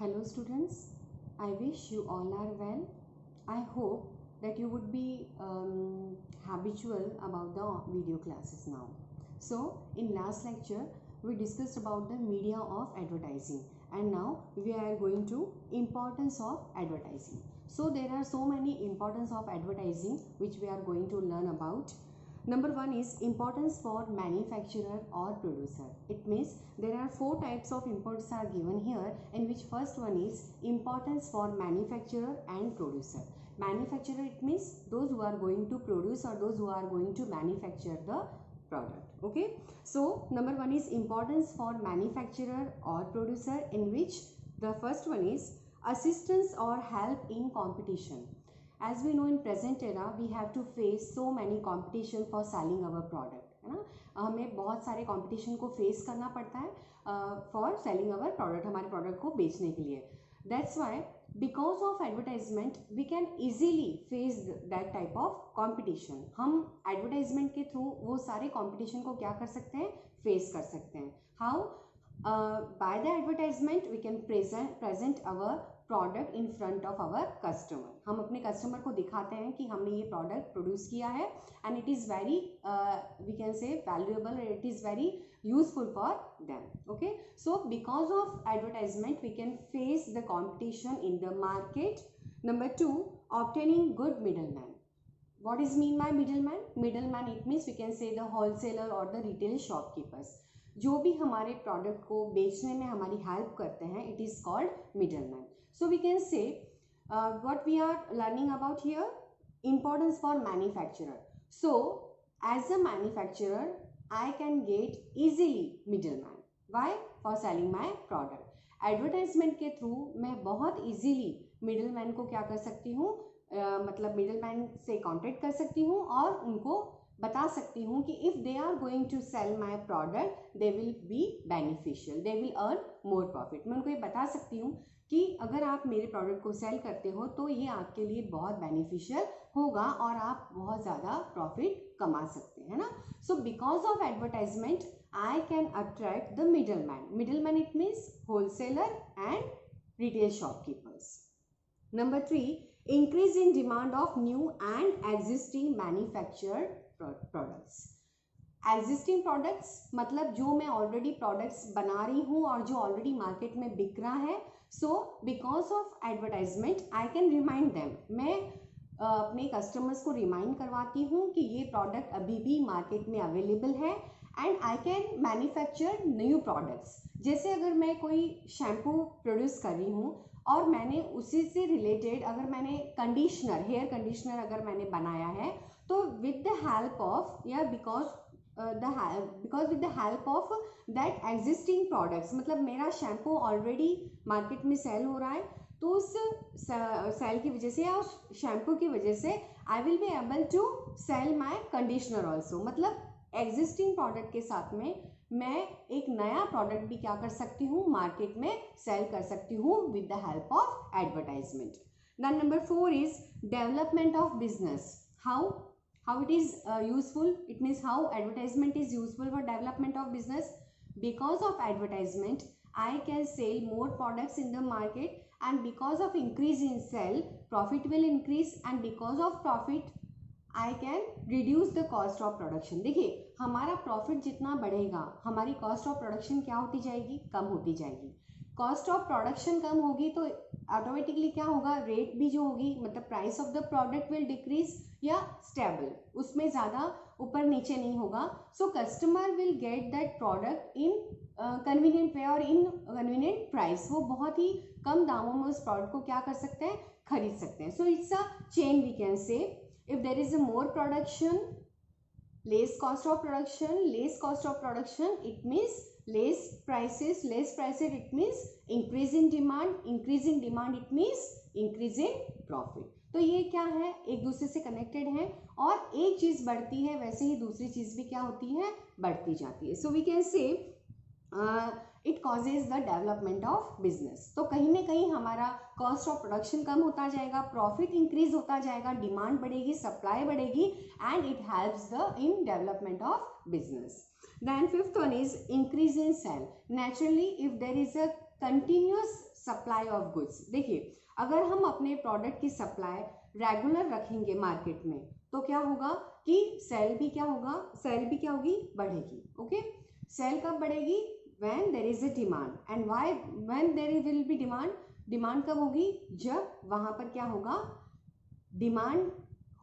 Hello students, I wish you all are well. I hope that you would be habitual about the video classes now. So in last lecture we discussed about the media of advertising, and now we are going to importance of advertising. So there are so many importance of advertising which we are going to learn about. Number one is importance for manufacturer or producer. It means there are four types of importance are given here, in which first one is importance for manufacturer and producer. Manufacturer, it means those who are going to produce or those who are going to manufacture the product. Okay, so number one is importance for manufacturer or producer, in which the first one is assistance or help in competition. As we know, in present era we have to face so many competition for selling our product, है ना. हमें बहुत सारे competition को face करना पड़ता है for selling our product, हमारे product को बेचने के लिए. That's why because of advertisement we can easily face that type of competition. हम advertisement के through वो सारे competition को क्या कर सकते हैं, face कर सकते हैं. How? By the advertisement we can present our product in front of our customer. हम अपने कस्टमर को दिखाते हैं कि हमने ये प्रोडक्ट प्रोड्यूस किया है and it is very we can say valuable, it is very useful for them. Okay, so because of advertisement we can face the competition in the market. Number two, obtaining good middle man. what is mean by middleman? Middleman, it means we can say the wholesaler or the retail shopkeepers. जो भी हमारे product को बेचने में हमारी help करते हैं, it is called middleman. So we can say what we are learning about here, importance for manufacturer. So as a manufacturer I can get easily middleman. Why? For selling my product. Advertisement के through मैं बहुत easily middleman को क्या कर सकती हूँ, मतलब middleman से कॉन्टेक्ट कर सकती हूँ और उनको बता सकती हूँ कि if they are going to sell my product they will be beneficial, they will earn more profit. मैं उनको ये बता सकती हूँ कि अगर आप मेरे प्रोडक्ट को सेल करते हो तो ये आपके लिए बहुत बेनिफिशियल होगा और आप बहुत ज़्यादा प्रॉफिट कमा सकते हैं ना. सो because of advertisement I can attract the middleman. Middleman it means wholesaler and retail shopkeepers. Number three, increase in demand of new and existing manufactured products. Existing products मतलब जो मैं ऑलरेडी प्रोडक्ट्स बना रही हूँ और जो ऑलरेडी मार्केट में बिक रहा है. So because of advertisement I can remind them. मैं अपने कस्टमर्स को रिमाइंड करवाती हूँ कि ये प्रोडक्ट अभी भी मार्केट में अवेलेबल है and I can manufacture new products. जैसे अगर मैं कोई शैम्पू प्रोड्यूस कर रही हूँ और मैंने उसी से रिलेटेड अगर मैंने कंडीशनर, हेयर कंडीशनर अगर मैंने बनाया है, तो विद द हेल्प ऑफ या because with the help of that existing products, मतलब मेरा शैम्पू ऑलरेडी मार्केट में सेल हो रहा है, तो उस सेल की वजह से या उस शैम्पू की वजह से I will be able to sell my conditioner also. मतलब एग्जिस्टिंग प्रोडक्ट के साथ में मैं एक नया प्रोडक्ट भी क्या कर सकती हूँ, मार्केट में सेल कर सकती हूँ with the help of advertisement. Then number four is development of business. How it is useful? It means how advertisement is useful for development of business. Because of advertisement I can sell more products in the market, and because of increase in sell, profit will increase, and because of profit I can reduce the cost of production. देखिए, हमारा profit जितना बढ़ेगा हमारी cost of production क्या होती जाएगी, कम होती जाएगी. कॉस्ट ऑफ प्रोडक्शन कम होगी तो ऑटोमेटिकली क्या होगा, रेट भी जो होगी, मतलब price of the product will decrease या स्टेबल, उसमें ज़्यादा ऊपर नीचे नहीं होगा. So customer will get that product in convenient way और इन कन्वीनियंट प्राइस. वो बहुत ही कम दामों में उस प्रोडक्ट को क्या कर सकते हैं, खरीद सकते हैं. So it's a chain we can say. If there is a more production, less cost of production, it means less prices, it means increase in demand, it means increase in profit. तो ये क्या है, एक दूसरे से connected है और एक चीज बढ़ती है वैसे ही दूसरी चीज भी क्या होती है, बढ़ती जाती है. So we can say it causes the development of business. तो कहीं ना कहीं हमारा कॉस्ट ऑफ प्रोडक्शन कम होता जाएगा, प्रॉफिट इंक्रीज होता जाएगा, डिमांड बढ़ेगी, सप्लाई बढ़ेगी, and it helps the in development of business. Then fifth one is increase in sale. Naturally if there is a continuous supply of goods. देखिए अगर हम अपने प्रोडक्ट की सप्लाई रेगुलर रखेंगे मार्केट में तो क्या होगा कि सेल भी क्या होगी, बढ़ेगी। ओके, सेल कब बढ़ेगी? When there is a demand. And why when there will be demand? Demand कब होगी? जब वहां पर क्या होगा, डिमांड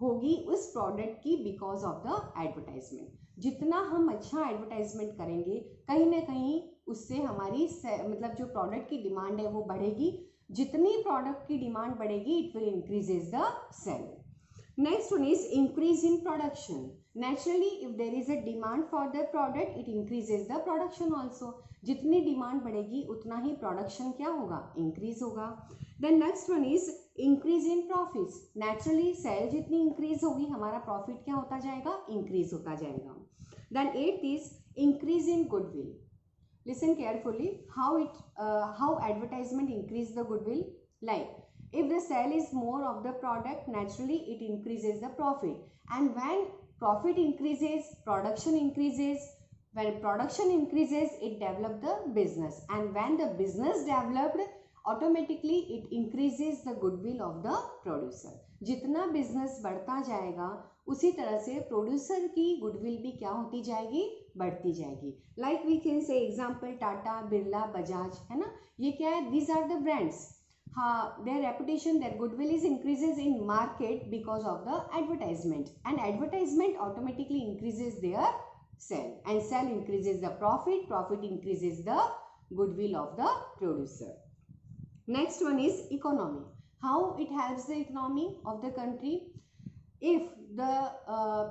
होगी उस प्रोडक्ट की बिकॉज ऑफ द एडवर्टाइजमेंट। जितना हम अच्छा एडवर्टाइजमेंट करेंगे कहीं ना कहीं उससे हमारी मतलब जो प्रोडक्ट की डिमांड है वो बढ़ेगी। जितनी प्रोडक्ट की डिमांड बढ़ेगी it will increases the sale. Next one is increase in production. Naturally if there is a demand for the product it increases the production also. जितनी डिमांड बढ़ेगी उतना ही प्रोडक्शन क्या होगा, इंक्रीज होगा। Then next one is increase in profits. Naturally sale जितनी increase होगी हमारा प्रॉफिट क्या होता जाएगा, इंक्रीज होता जाएगा। Then eight is increase in goodwill. Listen carefully how advertisement increase the goodwill. Like if the sale is more of the product, naturally it increases the profit, and when profit increases production increases. When production increases it develop the business, and when the business developed automatically it increases the goodwill of the producer. जितना business बढ़ता जाएगा उसी तरह से producer की goodwill भी क्या होती जाएगी, बढ़ती जाएगी। Like we can say example Tata, Birla, Bajaj, है ना, ये क्या है, दीज आर द ब्रांड्स। हाँ, their reputation, their goodwill is increases in market because of the advertisement, and advertisement automatically increases their sale, and sale increases the profit, profit increases the goodwill of the producer. Next one is economy. How it helps the economy of the country? If the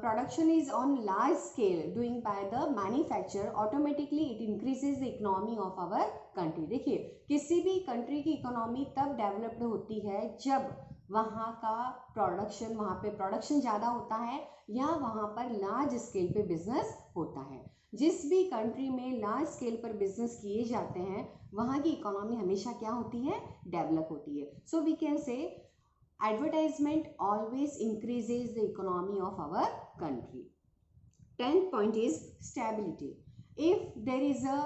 production is on large scale doing by the manufacturer, automatically it increases the economy of our country. देखिए किसी भी country की economy तब developed होती है जब वहाँ का प्रोडक्शन, वहाँ पे प्रोडक्शन ज़्यादा होता है या वहाँ पर लार्ज स्केल पे बिजनेस होता है। जिस भी कंट्री में लार्ज स्केल पर बिजनेस किए जाते हैं वहाँ की इकोनॉमी हमेशा क्या होती है, डेवलप होती है। So we can say advertisement always increases the economy of our country. 10th point is stability. If there is a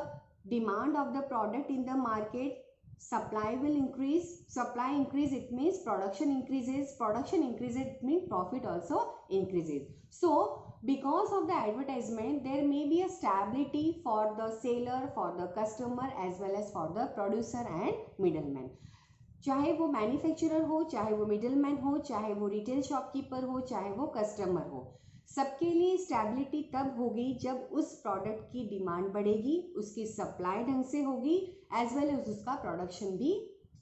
demand of the product in the market, supply will increase. Supply increase, it means production increases. Production increases, it means profit also increases. So because of the advertisement there may be a stability for the seller, for the customer, as well as for the producer and middleman. चाहे वो manufacturer हो, चाहे वो middleman हो, चाहे वो retail shopkeeper हो, चाहे वो कस्टमर हो, सबके लिए स्टेबिलिटी तब होगी जब उस प्रोडक्ट की डिमांड बढ़ेगी, उसकी सप्लाई ढंग से होगी, एज वेल एज उसका प्रोडक्शन भी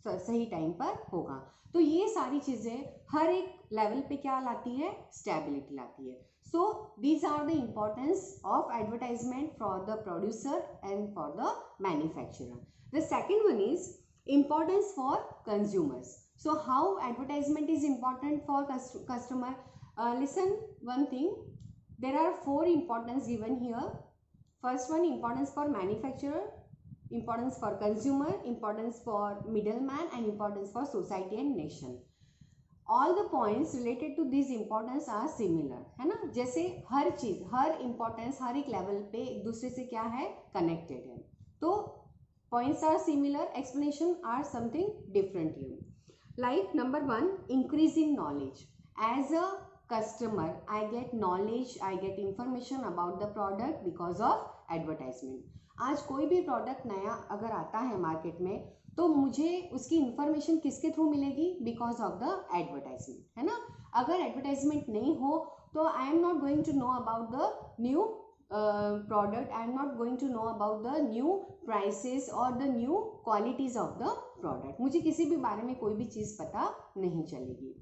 सही टाइम पर होगा। तो ये सारी चीज़ें हर एक लेवल पे क्या लाती है, स्टेबिलिटी लाती है। So these are the importance of advertisement for the producer and for the manufacturer. The second one is importance for consumers. So how advertisement is important for customer? Listen one thing, there are 4 importance given here. First one, importance for manufacturer, importance for consumer, importance for middleman, and importance for society and nation. All the points related to these importance are similar, है ना। जैसे हर चीज, हर importance हर एक level पे एक दूसरे से क्या है, connected है। तो points are similar, explanation are something different here. Like number 1, increase in knowledge. As a customer I get knowledge, I get information about the product because of advertisement. आज कोई भी प्रोडक्ट नया अगर आता है मार्केट में तो मुझे उसकी इंफॉर्मेशन किसके थ्रू मिलेगी, बिकॉज ऑफ द एडवर्टाइजमेंट, है ना। अगर एडवर्टाइजमेंट नहीं हो तो I am not going to know about the new product, I am not going to know about the new prices or the new qualities of the product. मुझे किसी भी बारे में कोई भी चीज़ पता नहीं चलेगी।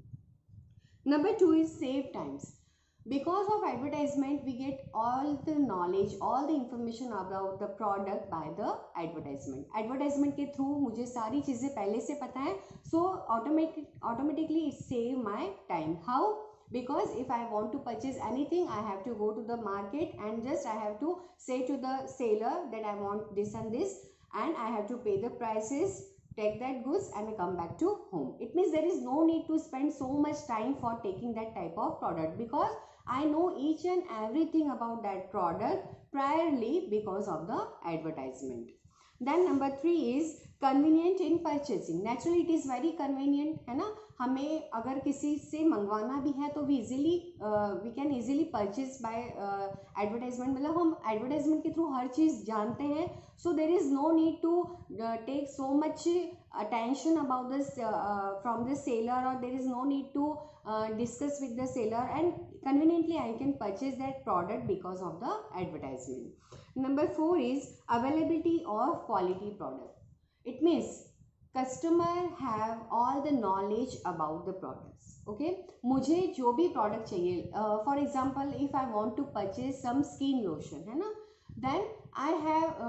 Number 2 is save times. Because of advertisement we get all the knowledge, all the information about the product by the advertisement. Advertisement के through मुझे सारी चीज़ें पहले से पता है, so automatically it save my time. How? Because if I want to purchase anything I have to go to the market and just I have to say to the seller that I want this and this, and I have to pay the prices, take that goods and come back to home. It means there is no need to spend so much time for taking that type of product because I know each and everything about that product priorly because of the advertisement. Then number 3 is convenient in purchasing. Naturally it is very convenient, है ना. हमें अगर किसी से मंगवाना भी है तो we can easily purchase by advertisement. मतलब हम एडवर्टाइजमेंट के थ्रू हर चीज़ जानते हैं. So there is no need to take so much attention about this from the seller, or there is no need to discuss with the seller, and conveniently I can purchase that product because of the advertisement. Number 4 is availability of quality product. It means customer have all the knowledge about the products. Okay, मुझे जो भी product चाहिए, for example if I want to purchase some skin lotion, है ना, then I have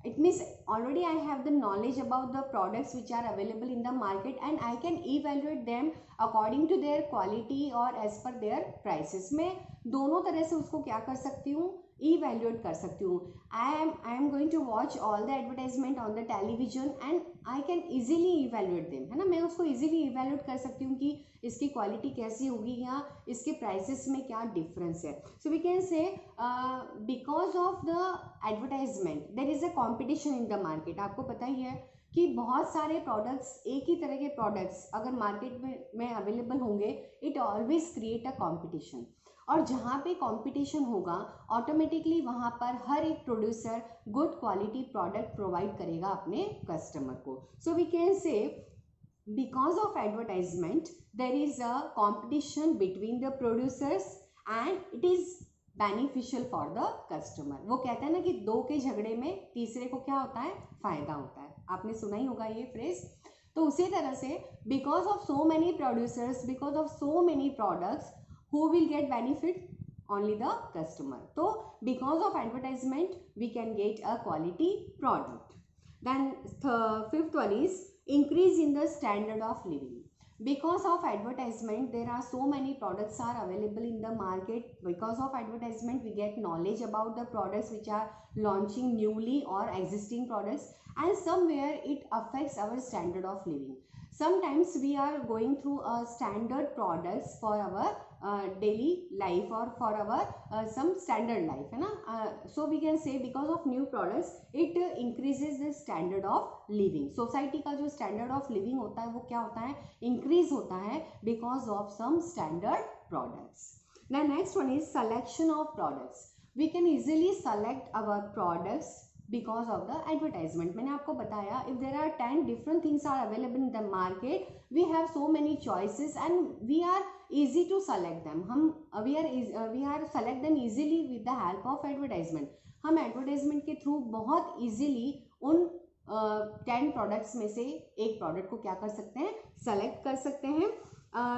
it means already I have the knowledge about the products which are available in the market, and I can evaluate them according to their quality or as per their prices. मैं दोनों तरह से उसको क्या कर सकती हूँ, evaluate कर सकती हूँ. I am going to watch all the advertisement on the television and I can easily evaluate them, है ना. मैं उसको easily evaluate कर सकती हूँ कि इसकी क्वालिटी कैसी होगी या इसके प्राइसेस में क्या डिफरेंस है. So we can say because of the advertisement there is a competition in the market. आपको पता ही है कि बहुत सारे प्रोडक्ट्स, एक ही तरह के प्रोडक्ट्स अगर मार्केट में अवेलेबल होंगे, it always create a competition. और जहाँ पे कंपटीशन होगा ऑटोमेटिकली वहाँ पर हर एक producer good quality product provide करेगा अपने कस्टमर को. So we can say because of advertisement there is a competition between the producers and it is beneficial for the customer. वो कहते हैं ना कि दो के झगड़े में तीसरे को क्या होता है, फायदा होता है. आपने सुना ही होगा ये फ्रेज. तो उसी तरह से because of so many producers, because of so many products, who will get benefit? Only the customer. So because of advertisement we can get a quality product. Then fifth one is increase in the standard of living. Because of advertisement there are so many products are available in the market. Because of advertisement we get knowledge about the products which are launching newly or existing products, and somewhere it affects our standard of living. Sometimes we are going through a standard products for our daily life or for our some standard life, है ना. So we can say because of new products it increases the standard of living. Society का जो standard of living होता है वो क्या होता है, increase होता है because of some standard products. The next one is selection of products. We can easily select our products because of the advertisement. मैंने आपको बताया if there are 10 different things are available in the market, we have so many choices and we are easy to select them. हम we are select them easily with the help of advertisement. हम advertisement के through बहुत easily उन 10 products में से एक product को क्या कर सकते हैं, select कर सकते हैं.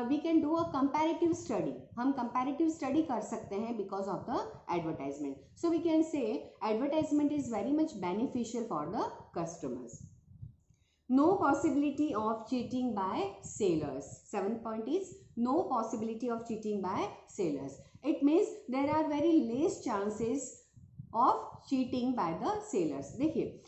We can do a comparative study. हम comparative study कर सकते हैं because of the advertisement. So we can say advertisement is very much beneficial for the customers. No possibility of cheating by sellers. 7th point is no possibility of cheating by sellers. It means there are very less chances of cheating by the sellers. देखिए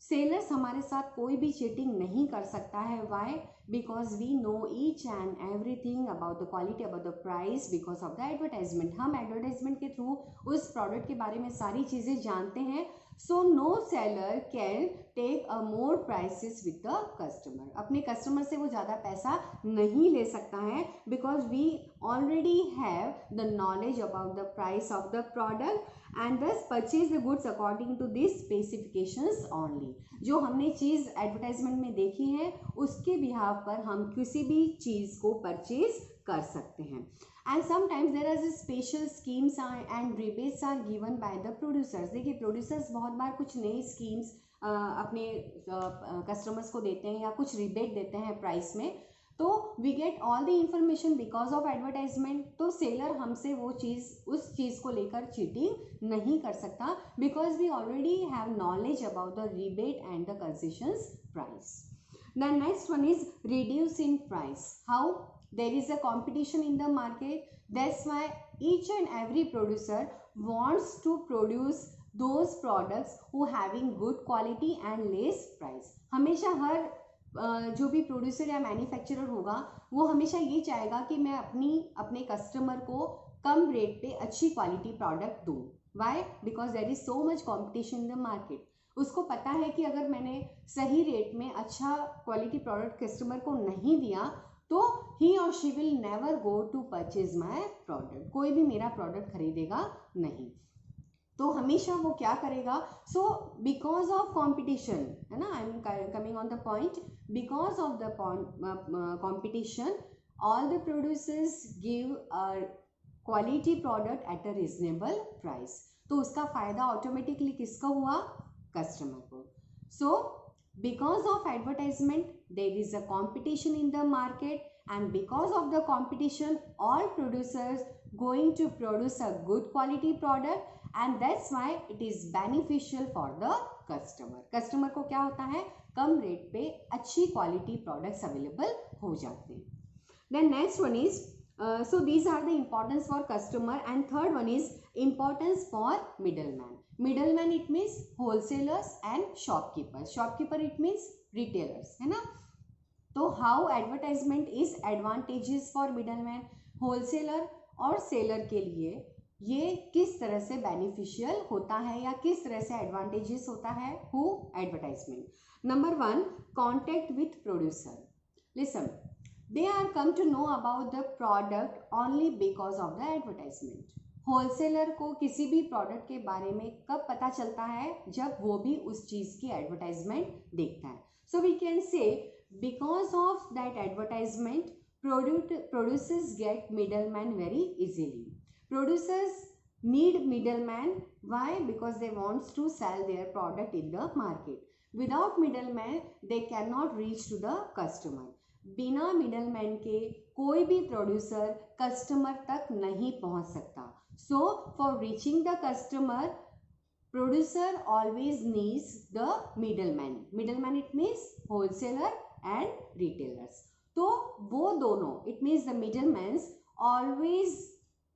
sellers हमारे साथ कोई भी cheating नहीं कर सकता है. Why? Because we know each and everything about the quality, about the price, because of the advertisement. हम एडवर्टाइजमेंट के थ्रू उस प्रोडक्ट के बारे में सारी चीज़ें जानते हैं. So no seller can take a more prices with the customer. अपने कस्टमर से वो ज़्यादा पैसा नहीं ले सकता है because we already have the knowledge about the price of the product and thus purchase the goods according to these specifications only. जो हमने चीज़ एडवर्टाइजमेंट में देखी है उसके बिहाव पर हम किसी भी चीज़ को परचेज कर सकते हैं. And sometimes there are special schemes and rebates are given by the producers. देखिए प्रोड्यूसर्स बहुत बार कुछ नई स्कीम्स अपने कस्टमर्स को देते हैं या कुछ रिबेट देते हैं प्राइस में. तो we get all the information because of advertisement. तो सेलर हमसे वो चीज़ उस चीज़ को लेकर चीटिंग नहीं कर सकता because we already have knowledge about the rebate and the concessions price. The next one is reduce in price. How? There is a competition in the market. That's why each and every producer wants to produce those products who having good quality and less price. हमेशा हर जो भी producer या manufacturer होगा वो हमेशा ये चाहेगा कि मैं अपने कस्टमर को कम रेट पे अच्छी क्वालिटी प्रोडक्ट दूँ. Why? Because there is so much competition in the market. उसको पता है कि अगर मैंने सही रेट में अच्छा क्वालिटी प्रोडक्ट कस्टमर को नहीं दिया तो ही और she will never go to purchase my product, कोई भी मेरा प्रोडक्ट खरीदेगा नहीं। तो हमेशा वो क्या करेगा, सो बिकॉज ऑफ कॉम्पिटिशन, है ना, I am coming on the point, because of the competition all the producers give a quality product at a reasonable price. तो उसका फायदा ऑटोमेटिकली किसका हुआ, कस्टमर को। So because of advertisement there is a competition in the market, and because of the competition all producers going to produce a good quality product and that's why it is beneficial for the customer। Customer को क्या होता है, कम rate पे अच्छी quality products available हो जाते हैं। Then next one is so these are the importance for customer, and third one is importance for middleman। middleman it means wholesalers and shopkeepers, shopkeeper it means retailers, है ना। तो how advertisement is advantages for middleman, wholesaler और seller के लिए ये किस तरह से बेनिफिशियल होता है या किस तरह से एडवांटेजेस होता है, who advertisement. Number 1, contact with producer. Listen, they are come to know about the product only because of the advertisement। Wholesaler को किसी भी प्रोडक्ट के बारे में कब पता चलता है, जब वो भी उस चीज की एडवर्टाइजमेंट देखता है। So we can say because of that advertisement producers get middleman very easily। producers need middleman, why? Because they wants to sell their product in the market। without middleman they cannot reach to the customer। बिना middleman के कोई भी producer customer तक नहीं पहुंच सकता। So for reaching the customer producer always needs the middleman। middleman it means wholesaler and retailers। तो वो दोनों it means the middlemen always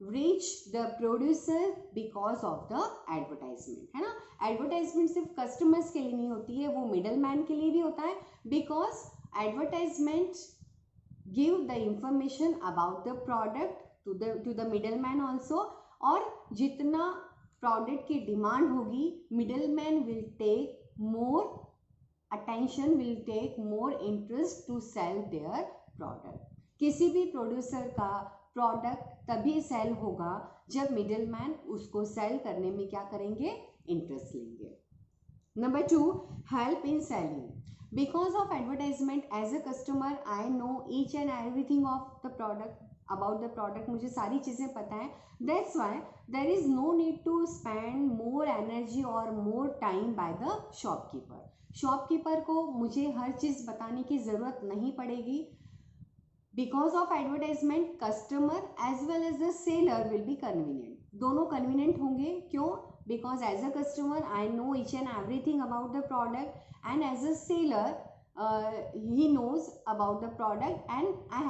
reach the producer because of the advertisement, है ना। advertisement सिर्फ customers के लिए नहीं होती है, वो middleman के लिए भी होता है, because advertisement give the information about the product to the middleman also। और जितना प्रोडक्ट की डिमांड होगी middleman will take more attention, will take more interest to sell their product. किसी भी प्रोड्यूसर का प्रोडक्ट तभी सेल होगा जब मिडलमैन उसको सेल करने में क्या करेंगे, इंटरेस्ट लेंगे। Number 2, help in selling. Because of advertisement as a customer I know each and everything of the product, about the product मुझे सारी चीज़ें पता है। That's why there is no need to spend more energy और more time by the shopkeeper. Shopkeeper को मुझे हर चीज़ बताने की ज़रूरत नहीं पड़ेगी। Because of advertisement customer as well as the seller will be convenient, दोनों कन्वीनियंट होंगे। क्यों? Because as a customer I know each and everything about the product and as a seller he knows about the product and I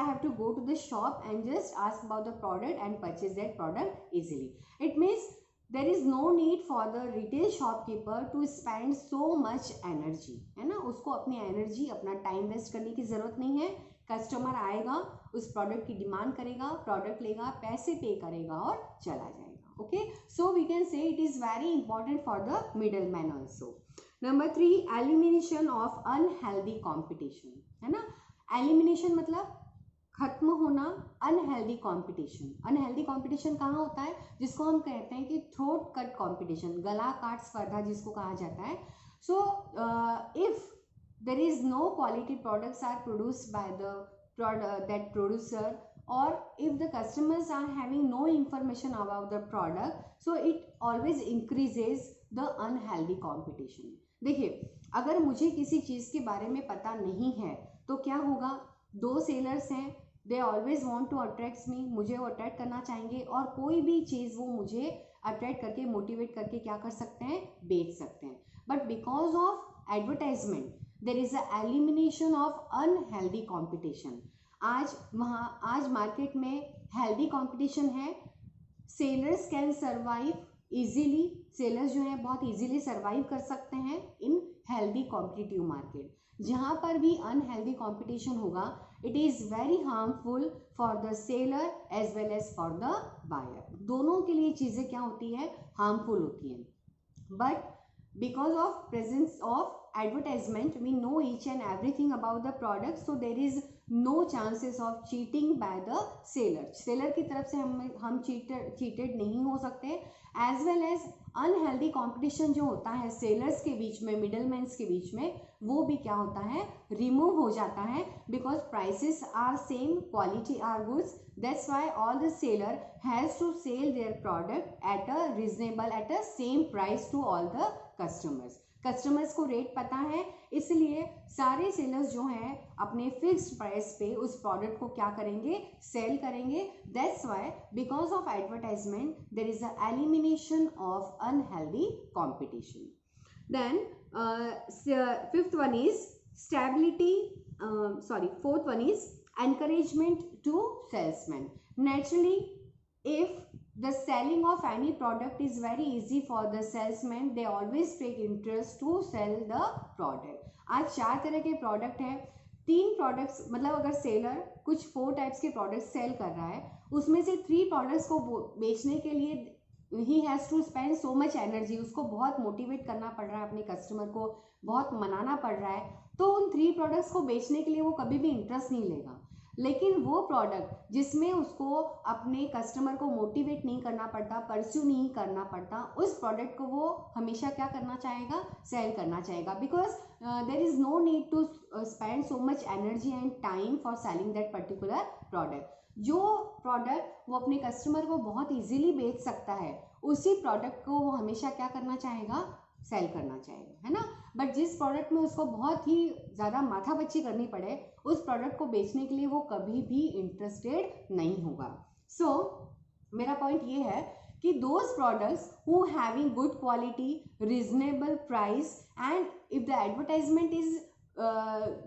have to go to the shop and just ask about the product and purchase that product easily। it means there is no need for the retail shopkeeper to spend so much energy, है ना। उसको अपनी energy, अपना time waste करने की जरूरत नहीं है। कस्टमर आएगा, उस प्रोडक्ट की डिमांड करेगा, प्रोडक्ट लेगा, पैसे पे करेगा और चला जाएगा। Okay, so we can say it is very important for the middle man also. Number 3, elimination of unhealthy competition, है ना। एलिमिनेशन मतलब खत्म होना, अनहेल्दी कॉम्पिटिशन। अनहेल्दी कॉम्पिटिशन कहाँ होता है, जिसको हम कहते हैं कि थ्रोट कट कॉम्पिटिशन, गला काट स्पर्धा जिसको कहा जाता है। So if there is no quality products are produced by the that producer, or if the customers are having no information about the product, so it always increases the unhealthy competition। देखिए, अगर मुझे किसी चीज़ के बारे में पता नहीं है तो क्या होगा, दो सेलर्स हैं, they always want to attract me, मुझे वो अट्रैक्ट करना चाहेंगे और कोई भी चीज़ वो मुझे अट्रैक्ट करके, मोटिवेट करके क्या कर सकते हैं, बेच सकते हैं। But because of advertisement there is a elimination of unhealthy competition. आज मार्केट में हेल्दी कंपटीशन है, sellers can survive easily, sellers जो हैं बहुत इजीली सर्वाइव कर सकते हैं इन हेल्दी कॉम्पिटिटिव मार्केट। जहाँ पर भी अनहेल्दी कंपटीशन होगा it is very harmful for the seller as well as for the buyer. दोनों के लिए चीज़ें क्या होती है, हार्मफुल होती हैं। But because of presence of advertisement we know each and everything about the product, so there is no chances of cheating by the seller. Seller की तरफ से हम cheated नहीं हो सकते. As well as unhealthy competition जो होता है सेलर्स के बीच में, मिडलमैन्स के बीच में, वो भी क्या होता है, रिमूव हो जाता है. Because prices are same, quality are goods, that's why all the seller has to sell their product at a reasonable, at a same price to all the customers. Customers को रेट पता है, इसलिए सारे sellers जो हैं अपने fixed price पे उस प्रोडक्ट को क्या करेंगे, सेल करेंगे. That's why because of advertisement there is a elimination of unhealthy competition. Then fifth one is stability, fourth one is encouragement to salesmen. Naturally, if the selling of any product is very easy for the salesman, they always take interest to sell the product. आज 4 तरह के product हैं, 3 products, मतलब अगर seller कुछ 4 types के products cell कर रहा है, उसमें से 3 प्रोडक्ट्स को बेचने के लिए ही has to spend so much energy, उसको बहुत मोटिवेट करना पड़ रहा है, अपने कस्टमर को बहुत मनाना पड़ रहा है, तो उन 3 प्रोडक्ट्स को बेचने के लिए वो कभी भी इंटरेस्ट नहीं लेगा. लेकिन वो प्रोडक्ट जिसमें उसको अपने कस्टमर को मोटिवेट नहीं करना पड़ता, परस्यू नहीं करना पड़ता, उस प्रोडक्ट को वो हमेशा क्या करना चाहेगा, सेल करना चाहेगा. Because there is no need to spend so much energy and time for selling that particular product. जो प्रोडक्ट वो अपने कस्टमर को बहुत ईजिली बेच सकता है, उसी प्रोडक्ट को वो हमेशा क्या करना चाहेगा, सेल करना चाहेगा, है ना. बट जिस प्रोडक्ट में उसको बहुत ही ज़्यादा माथापच्ची करनी पड़े, उस प्रोडक्ट को बेचने के लिए वो कभी भी इंटरेस्टेड नहीं होगा. सो मेरा पॉइंट ये है कि those products who having good quality, reasonable price, and if the advertisement is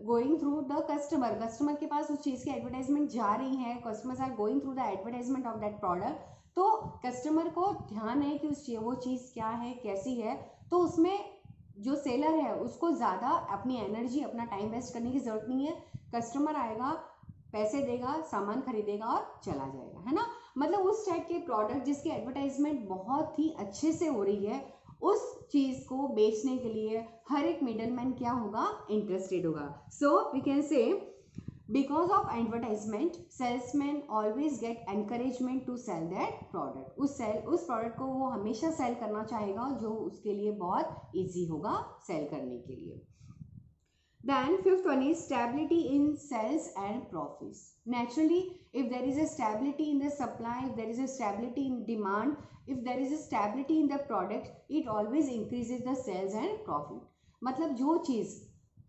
going through the customer, customer के पास उस चीज़ की एडवर्टाइजमेंट जा रही है, customers are going through the advertisement of that product, तो कस्टमर को ध्यान है कि वो चीज़ क्या है, कैसी है, तो उसमें जो सेलर है उसको ज़्यादा अपनी एनर्जी, अपना टाइम वेस्ट करने की ज़रूरत नहीं है. कस्टमर आएगा, पैसे देगा, सामान खरीदेगा और चला जाएगा, है ना. मतलब उस टाइप के प्रोडक्ट जिसकी एडवर्टाइजमेंट बहुत ही अच्छे से हो रही है, उस चीज़ को बेचने के लिए हर एक मिडलमैन क्या होगा, इंटरेस्टेड होगा. So we can say because of advertisement salesman always get encouragement to sell that product. उस प्रोडक्ट को वो हमेशा सेल करना चाहेगा जो उसके लिए बहुत ईजी होगा सेल करने के लिए. Then fifth one is stability in sales and profits. Naturally, if there is a stability in the supply, if there is a stability in demand, if there is a stability in the product, it always increases the sales and profit. मतलब जो चीज़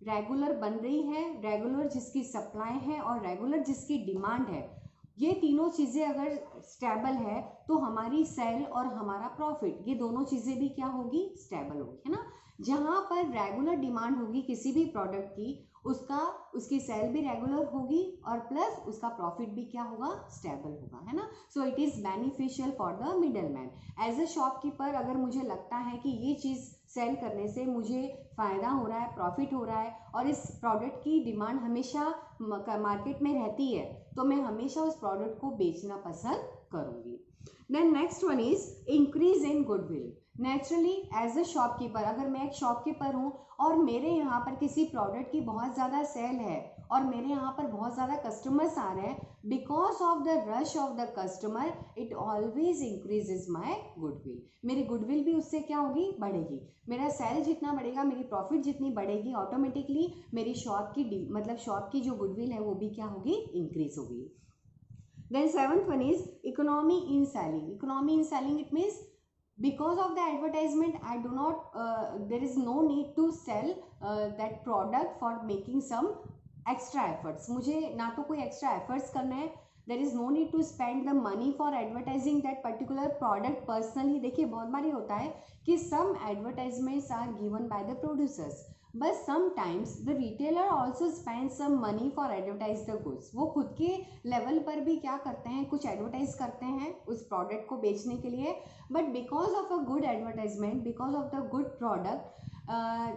regular बन रही है, regular जिसकी supply है और regular जिसकी demand है, ये तीनों चीज़ें अगर स्टेबल है तो हमारी सेल और हमारा प्रॉफिट, ये दोनों चीज़ें भी क्या होगी, स्टेबल होगी, है ना. जहाँ पर रेगुलर डिमांड होगी किसी भी प्रोडक्ट की, उसकी सेल भी रेगुलर होगी और प्लस उसका प्रॉफिट भी क्या होगा, स्टेबल होगा, है ना. So it is beneficial for the middle man. As a shopkeeper अगर मुझे लगता है कि ये चीज़ सेल करने से मुझे फ़ायदा हो रहा है, प्रॉफिट हो रहा है और इस प्रोडक्ट की डिमांड हमेशा मार्केट में रहती है, तो मैं हमेशा उस प्रोडक्ट को बेचना पसंद करूँगी. Then next one is increase in goodwill. Naturally as a shopkeeper, अगर मैं एक शॉपकीपर हूँ और मेरे यहाँ पर किसी प्रोडक्ट की बहुत ज़्यादा सेल है और मेरे यहाँ पर बहुत ज़्यादा कस्टमर्स आ रहे हैं, because of the rush of the customer it always increases my goodwill. मेरी गुडविल भी उससे क्या होगी, बढ़ेगी. मेरा सेल जितना बढ़ेगा, मेरी प्रॉफिट जितनी बढ़ेगी, ऑटोमेटिकली मेरी शॉप की मतलब शॉप की जो गुडविल है वो भी क्या होगी, इंक्रीज होगी. Then seventh one is economy in selling. Economy in selling, it means because of the advertisement I do not there is no need to sell that product for making some extra efforts. मुझे ना तो कोई extra efforts करना है, there is no need to spend the money for advertising that particular product personally. देखिए बहुत बारी होता है कि some advertisements are given by the producers, but sometimes the retailer also spends some money for advertise the goods. वो खुद के level पर भी क्या करते हैं, कुछ एडवर्टाइज करते हैं उस प्रोडक्ट को बेचने के लिए, but because of a good advertisement, because of the good product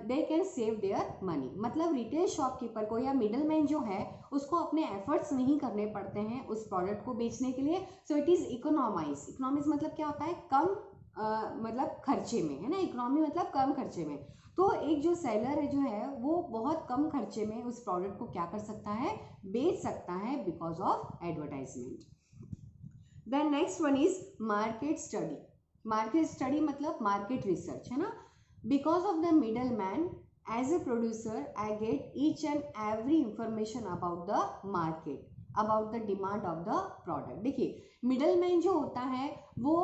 they can save their money. मतलब रिटेल शॉपकीपर को या मिडल मैन जो है उसको अपने एफर्ट्स नहीं करने पड़ते हैं उस प्रोडक्ट को बेचने के लिए. सो इट इज़ इकोनॉमाइज. इकोनॉमिज मतलब क्या होता है, कम मतलब खर्चे में, है ना, इकोनॉमी मतलब कम खर्चे में। तो एक जो सेलर है जो है वो बहुत कम खर्चे में उस प्रोडक्ट को क्या कर सकता है, बेच सकता है, because of advertisement. Then next one is market study. Market study मतलब मार्केट रिसर्च, है ना। Because of the middle man as a producer I get each and every information about the market, about the demand of the product. देखिए middle man जो होता है वो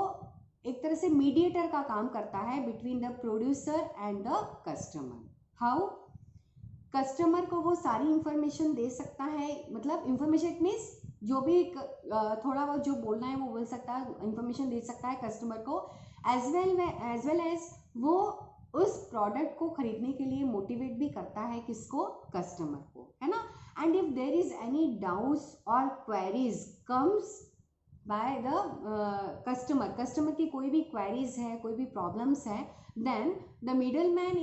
एक तरह से मीडिएटर का काम करता है between the producer and the customer. How, customer को वो सारी इंफॉर्मेशन दे सकता है, मतलब इंफॉर्मेशन मीन्स जो भी थोड़ा बहुत जो बोलना है वो बोल सकता है, इंफॉर्मेशन दे सकता है कस्टमर को, एज वेल एज वो उस प्रोडक्ट को खरीदने के लिए मोटिवेट भी करता है, किसको, कस्टमर को, है ना। And if there is any doubts और queries comes by the customer की कोई भी क्वेरीज है, कोई भी प्रॉब्लम्स है, then the middleman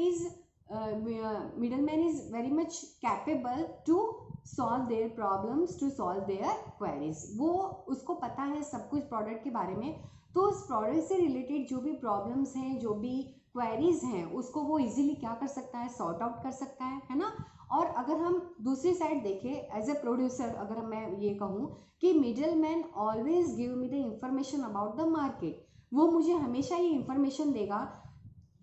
is very much capable to solve their problems, to solve their queries। वो उसको पता है सब कुछ प्रोडक्ट के बारे में, तो उस प्रोडक्ट से रिलेटेड जो भी प्रॉब्लम्स हैं, जो भी क्वेरीज हैं, उसको वो इजीली क्या कर सकता है, सॉर्ट आउट कर सकता है ना। और अगर हम दूसरी साइड देखें एज ए प्रोड्यूसर, अगर मैं ये कहूँ कि middle man always give me the information about the market, वो मुझे हमेशा ये इंफॉर्मेशन देगा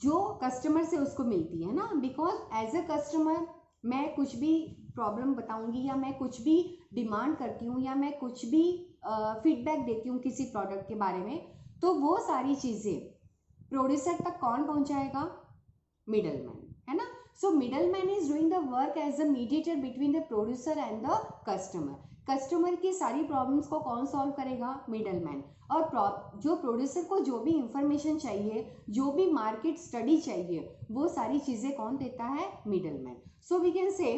जो कस्टमर से उसको मिलती है ना। बिकॉज एज ए कस्टमर मैं कुछ भी प्रॉब्लम बताऊंगी या मैं कुछ भी डिमांड करती हूँ या मैं कुछ भी फीडबैक देती हूँ किसी प्रोडक्ट के बारे में, तो वो सारी चीज़ें प्रोड्यूसर तक कौन पहुँचाएगा, मिडलमैन, है ना। So middleman is doing the work as a mediator between the producer and the customer. Customer की सारी प्रॉब्लम्स को कौन सॉल्व करेगा, मिडलमैन। और जो प्रोड्यूसर को जो भी इंफॉर्मेशन चाहिए, जो भी मार्केट स्टडी चाहिए, वो सारी चीज़ें कौन देता है, middleman. So we can say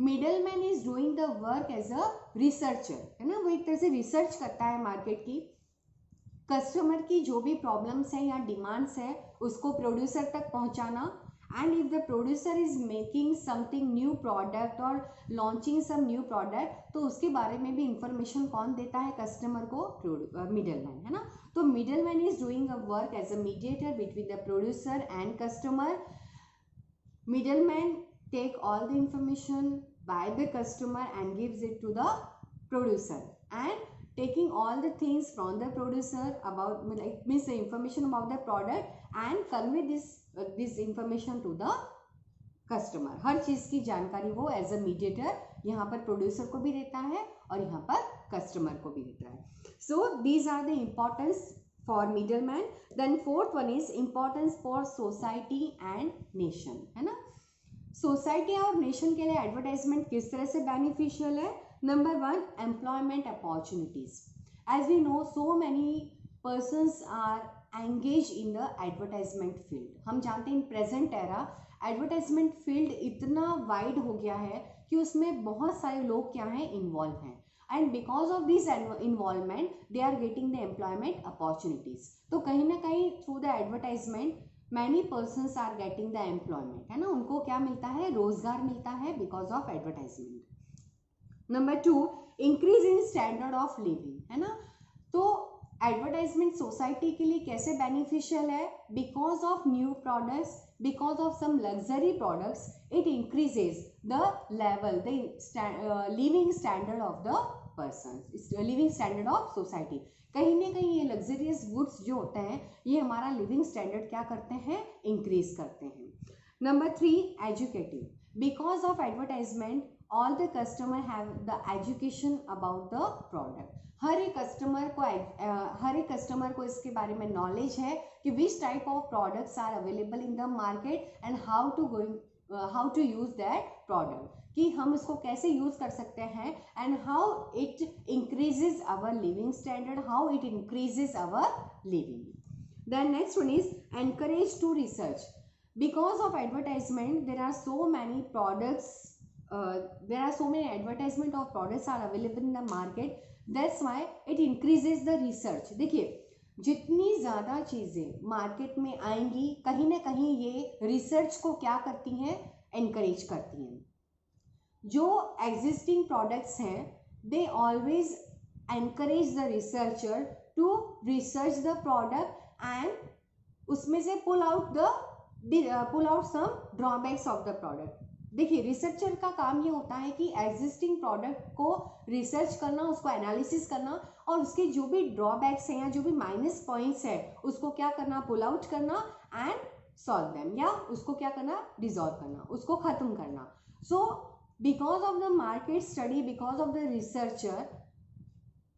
middleman is doing the work as a researcher, है ना। वो एक तरह से रिसर्च करता है मार्केट की, कस्टमर की जो भी प्रॉब्लम्स है या डिमांड्स है उसको प्रोड्यूसर तक पहुंचाना। And if the producer is making something new product और लॉन्चिंग सम न्यू प्रोडक्ट, तो उसके बारे में भी इंफॉर्मेशन कौन देता है, कस्टमर को, मिडलमैन, है ना। तो middleman is doing a work as a mediator between the producer and customer. Middleman take all the information by the customer and gives it to the producer, and taking all the things from the producer about, like means the information about the product, and convey this information to the customer। हर चीज की जानकारी वो as a mediator यहाँ पर producer को भी देता है और यहाँ पर कस्टमर को भी देता है। So these are the importance for middleman. Then fourth one is importance for society and nation, है ना। सोसाइटी और नेशन के लिए एडवर्टाइजमेंट किस तरह से बेनिफिशियल है। Number one, employment opportunities. As we know so many persons are engage in the advertisement field. हम जानते हैं in present era advertisement field इतना वाइड हो गया है कि उसमें बहुत सारे लोग क्या हैं, इन्वॉल्व हैं, and because of this involvement they are getting the employment opportunities. तो कहीं ना कहीं through the advertisement many persons are getting the employment, है ना। उनको क्या मिलता है, रोजगार मिलता है because of advertisement. Number two, increase in standard of living, है ना। तो एडवर्टाइजमेंट सोसाइटी के लिए कैसे बेनिफिशियल है, because of new products, because of some luxury products, it increases the level, the living standard of the person, living standard of society. कहीं ना कहीं ये लग्जरियस गुड्स जो होते हैं ये हमारा लिविंग स्टैंडर्ड क्या करते हैं, इंक्रीज करते हैं। Number three, educative. Because of advertisement all the customer have the education about the product. हर एक कस्टमर को इसके बारे में नॉलेज है कि which type of products are available in the market and how to use that product, कि हम उसको कैसे यूज कर सकते हैं, and how it increases our living standard, how it increases our living. Then next one is encourage to research. Because of advertisement there are so many products, there are so many advertisement of products are available in the market, that's why it increases the research। देखिए जितनी ज़्यादा चीज़ें market में आएंगी कहीं ना कहीं ये रिसर्च को क्या करती हैं, एनकरेज करती हैं। जो एग्जिस्टिंग प्रोडक्ट्स हैं they always encourage the researcher to research the product and उसमें से pull out some drawbacks of the product. देखिए रिसर्चर का काम ये होता है कि एग्जिस्टिंग प्रोडक्ट को रिसर्च करना, उसको एनालिसिस करना और उसके जो भी ड्रॉबैक्स हैं या जो भी माइनस पॉइंट्स है उसको क्या करना, पुल आउट करना एंड सॉल्व देम, या उसको क्या करना, डिसॉल्व करना, उसको खत्म करना। सो because of the market study, because of the researcher,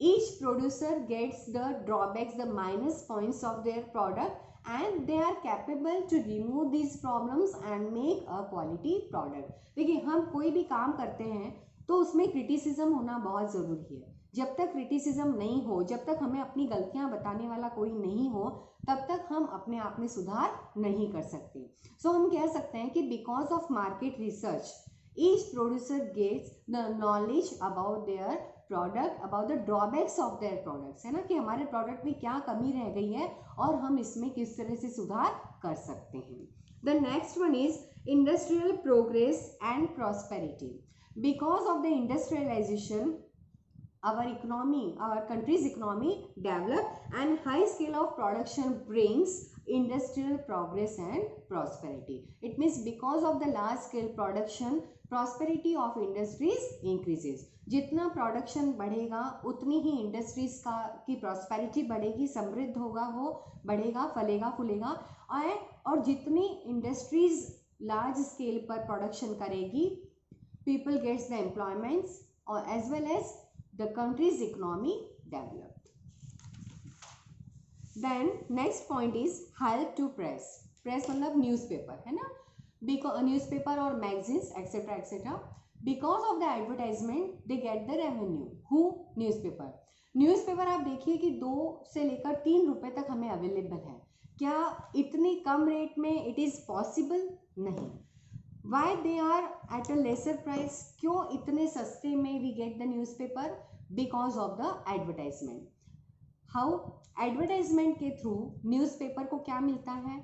each producer gets the drawbacks, the minus points of their product, and they are capable to remove these problems and make a quality product। देखिए हम कोई भी काम करते हैं तो उसमें criticism होना बहुत ज़रूरी है। जब तक क्रिटिसिज्म नहीं हो, जब तक हमें अपनी गलतियां बताने वाला कोई नहीं हो, तब तक हम अपने आप में सुधार नहीं कर सकते। सो हम कह सकते हैं कि because of market research each producer gets the knowledge about their product, about the drawbacks of their products, है ना, कि हमारे प्रोडक्ट में क्या कमी रह गई है और हम इसमें किस तरह से सुधार कर सकते हैं। The next one is industrial progress and prosperity. Because of the industrialization our country's economy develop and high scale of production brings industrial progress and prosperity. It means because of the large scale production, prosperity of industries increases। जितना production बढ़ेगा उतनी ही industries की prosperity बढ़ेगी, समृद्ध होगा, वो बढ़ेगा, फलेगा फूलेगा। और जितनी इंडस्ट्रीज लार्ज स्केल पर प्रोडक्शन करेगी, पीपल गेट्स द एम्प्लॉयमेंट्स और as well as the country's economy developed। then next point is help to press। press मतलब newspaper, है ना, because newspaper और magazines etc etc, because of the advertisement they get the revenue। who? newspaper। newspaper आप देखिए कि 2 से लेकर 3 रुपए तक हमें अवेलेबल है। क्या इतनी कम रेट में इट इज पॉसिबल? नहीं। Why they are at a lesser price? क्यों इतने सस्ते में we get the newspaper? Because of the advertisement। How? advertisement के थ्रू न्यूज़पेपर को क्या मिलता है?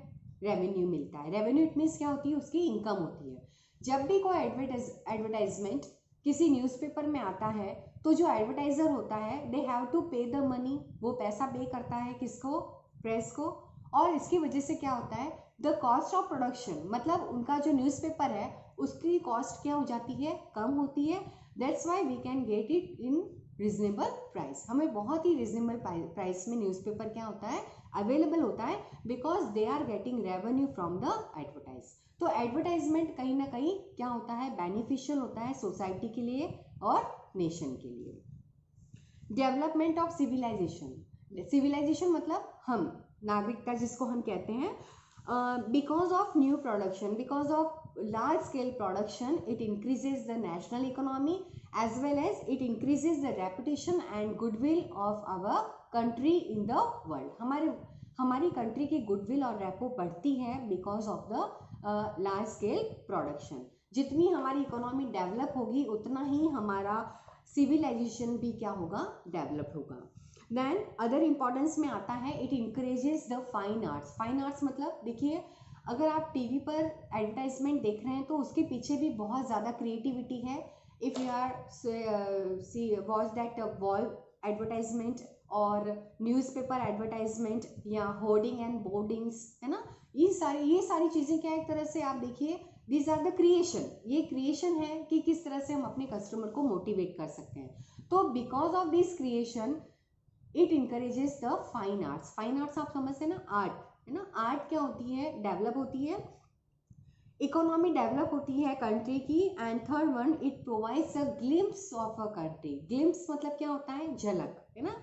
रेवेन्यू मिलता है। रेवेन्यू इट मीन्स क्या होती है? उसकी इनकम होती है। जब भी कोई एडवर्टाइजमेंट किसी न्यूज़पेपर में आता है तो जो एडवर्टाइजर होता है दे हैव टू पे द मनी, वो पैसा पे करता है किसको? प्रेस को। और इसकी वजह से क्या होता है? द कॉस्ट ऑफ प्रोडक्शन, मतलब उनका जो न्यूज़पेपर है उसकी कॉस्ट क्या हो जाती है? कम होती है। That's why we can get it in reasonable price. हमें बहुत ही रिजनेबल प्राइस में न्यूज़पेपर क्या होता है? अवेलेबल होता है, because they are getting revenue from the advertise. तो एडवर्टाइजमेंट कहीं ना कहीं क्या होता है? बेनिफिशियल होता है सोसाइटी के लिए और नेशन के लिए। Development of civilisation. सिविलाइजेशन मतलब हम, नागरिकता जिसको हम कहते हैं। because of new production, because of large scale production, it increases the national economy as well as it increases the reputation and goodwill of our country in the world. हमारी country की goodwill और repo बढ़ती है because of the large scale production. जितनी हमारी economy develop होगी उतना ही हमारा सिविलाइजेशन भी क्या होगा? डेवलप होगा। देन अदर इम्पोर्टेंस में आता है it encourages the fine arts. Fine arts मतलब देखिए, अगर आप टीवी पर एडवर्टाइजमेंट देख रहे हैं तो उसके पीछे भी बहुत ज़्यादा क्रिएटिविटी है। If you are watch that wall advertisement और न्यूज़पेपर एडवर्टाइजमेंट या होर्डिंग एंड बोर्डिंग्स, है ना, ये सारी चीज़ें क्या एक तरह से आप देखिए दीज आर द क्रिएशन। ये क्रिएशन है कि किस तरह से हम अपने कस्टमर को मोटिवेट कर सकते हैं। तो because of this creation it encourages the fine arts. Fine arts आप समझते हैं ना, आर्ट, है ना। आर्ट क्या होती है? डेवलप होती है, इकोनॉमी डेवलप होती है कंट्री की। And third one, it provides a glimpse of a country. Glimpse मतलब क्या होता है? झलक, है ना।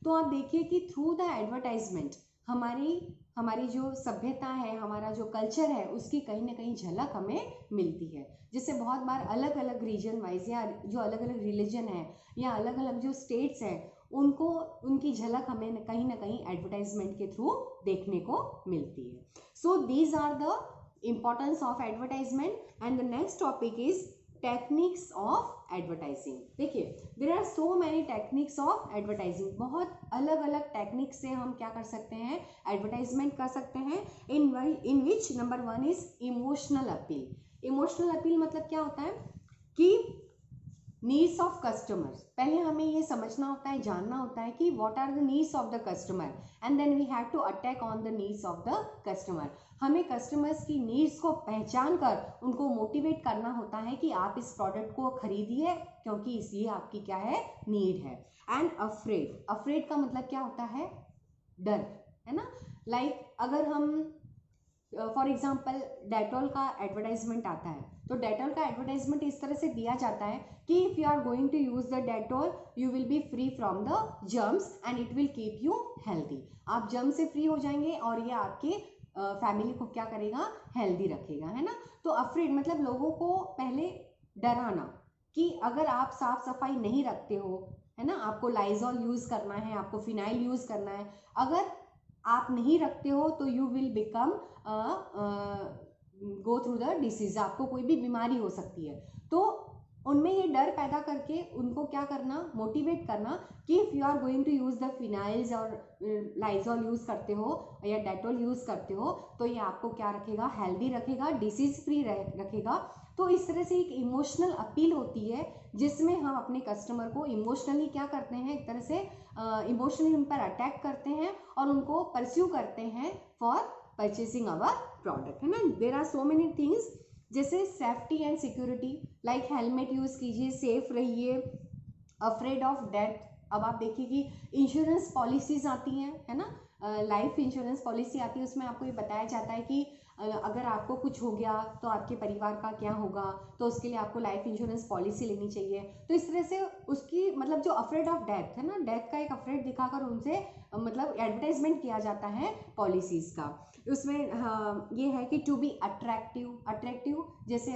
तो आप देखिए कि थ्रू द एडवर्टाइजमेंट हमारी जो सभ्यता है, हमारा जो कल्चर है, उसकी कहीं ना कहीं झलक हमें मिलती है। जिससे बहुत बार अलग अलग रीजन वाइज या जो अलग अलग रिलीजन है या अलग अलग जो स्टेट्स हैं उनकी झलक हमें कहीं ना कहीं एडवर्टाइजमेंट के थ्रू देखने को मिलती है। So these are the importance of advertisement. And the next topic is techniques of advertising. देखिए there are so many techniques of advertising. बहुत अलग अलग टेक्निक से हम क्या कर सकते हैं? एडवर्टाइजमेंट कर सकते हैं। In which number 1 is emotional appeal. Emotional appeal मतलब क्या होता है कि नीड्स ऑफ कस्टमर्स, पहले हमें ये समझना होता है, जानना होता है कि what are the needs of the customer and then we have to attack on the needs of the customer. हमें कस्टमर्स की नीड्स को पहचान कर उनको मोटिवेट करना होता है कि आप इस प्रोडक्ट को खरीदिए क्योंकि इसलिए आपकी क्या है, नीड है। एंड अफ्रेड, अफ्रेड का मतलब क्या होता है, डर, है ना। लाइक अगर हम फॉर एग्जाम्पल डेटॉल का एडवर्टाइजमेंट आता है, तो डेटॉल का एडवर्टाइजमेंट इस तरह से दिया जाता है कि if you are going to use the Dettol you will be free from the germs and it will keep you healthy. आप जर्म से फ्री हो जाएंगे और ये आपके फैमिली को क्या करेगा, हेल्दी रखेगा, है ना। तो अफ्रेड मतलब लोगों को पहले डराना कि अगर आप साफ सफाई नहीं रखते हो, है ना, आपको लाइजॉल यूज करना है, आपको फिनाइल यूज करना है, अगर आप नहीं रखते हो तो you will become go through the disease, आपको कोई भी बीमारी हो सकती है। तो उनमें ये डर पैदा करके उनको क्या करना, मोटिवेट करना कि if you are going to use the phenyls और लाइजॉल यूज़ करते हो या डेटॉल यूज़ करते हो तो ये आपको क्या रखेगा, हेल्दी रखेगा, डिसीज फ्री रखेगा। तो इस तरह से एक इमोशनल अपील होती है जिसमें हम अपने कस्टमर को इमोशनली क्या करते हैं, एक तरह से इमोशनली उन पर अटैक करते हैं और उनको परस्यू करते हैं फॉर परचेसिंग आवर प्रोडक्ट, है ना। There are so many things जैसे safety and security, like helmet use कीजिए, सेफ रहिए, अफ्रेड ऑफ डेथ। अब आप देखिए कि इंश्योरेंस पॉलिसीज आती हैं, है ना, लाइफ इंश्योरेंस पॉलिसी आती है, उसमें आपको ये बताया जाता है कि अगर आपको कुछ हो गया तो आपके परिवार का क्या होगा, तो उसके लिए आपको लाइफ इंश्योरेंस पॉलिसी लेनी चाहिए। तो इस तरह से उसकी मतलब जो अफ्रेड ऑफ डेथ है ना, डेथ का एक अफ्रेड दिखाकर उनसे मतलब एडवर्टाइजमेंट किया जाता है पॉलिसीज़ का। उसमें ये है कि टू बी अट्रैक्टिव, अट्रैक्टिव जैसे